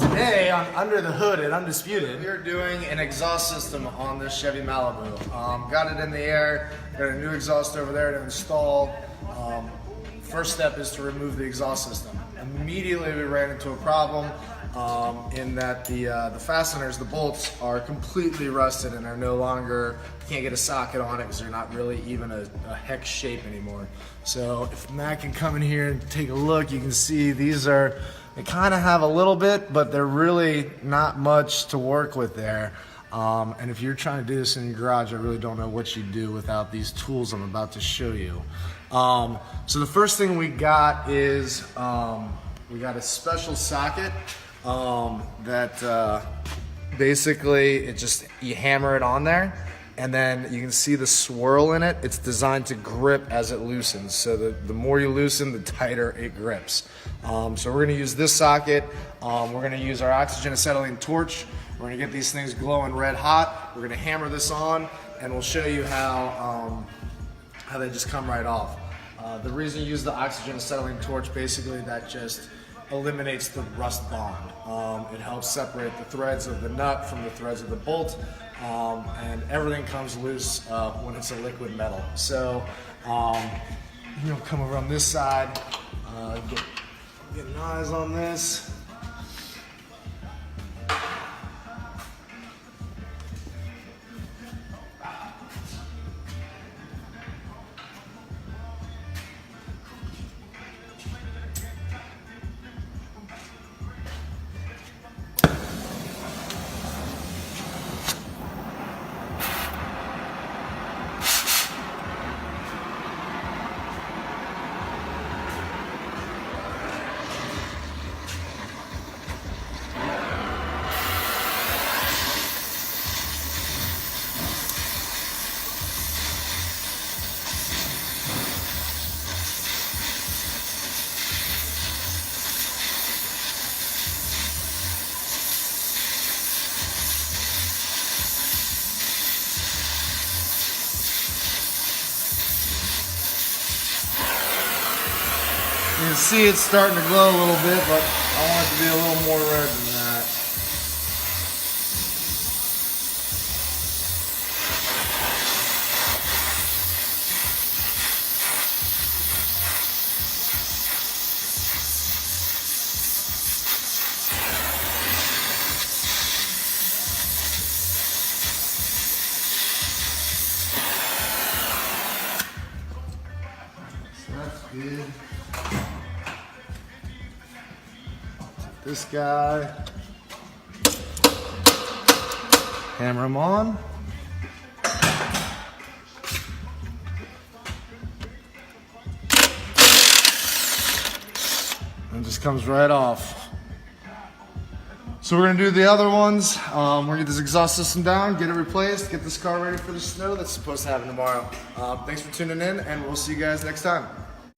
Today on Under the Hood at Undisputed, We are doing an exhaust system on this Chevy Malibu. Got it in the air, got a new exhaust over there to install. First step is to remove the exhaust system. Immediately we ran into a problem in that the fasteners, the bolts, are completely rusted and are no longer, you can't get a socket on it because they're not really even a hex shape anymore. So if Matt can come in here and take a look, you can see these are, they kind of have a little bit, but they're really not much to work with there. And if you're trying to do this in your garage, I really don't know what you'd do without these tools I'm about to show you. So the first thing we got is we got a special socket that basically you hammer it on there, and then you can see the swirl in it. It's designed to grip as it loosens. So the more you loosen, the tighter it grips. So we're gonna use this socket. We're gonna use our oxygen acetylene torch. We're gonna get these things glowing red hot. We're gonna hammer this on, and we'll show you how they just come right off. The reason you use the oxygen acetylene torch, basically that just eliminates the rust bond. It helps separate the threads of the nut from the threads of the bolt, and everything comes loose when it's a liquid metal. So you'll come over on this side, get an eyes on this. You can see it's starting to glow a little bit, but I want it to be a little more red than that. So that's good. This guy, hammer him on. And it just comes right off. So we're gonna do the other ones. We're gonna get this exhaust system down, get it replaced, get this car ready for the snow that's supposed to happen tomorrow. Thanks for tuning in, and we'll see you guys next time.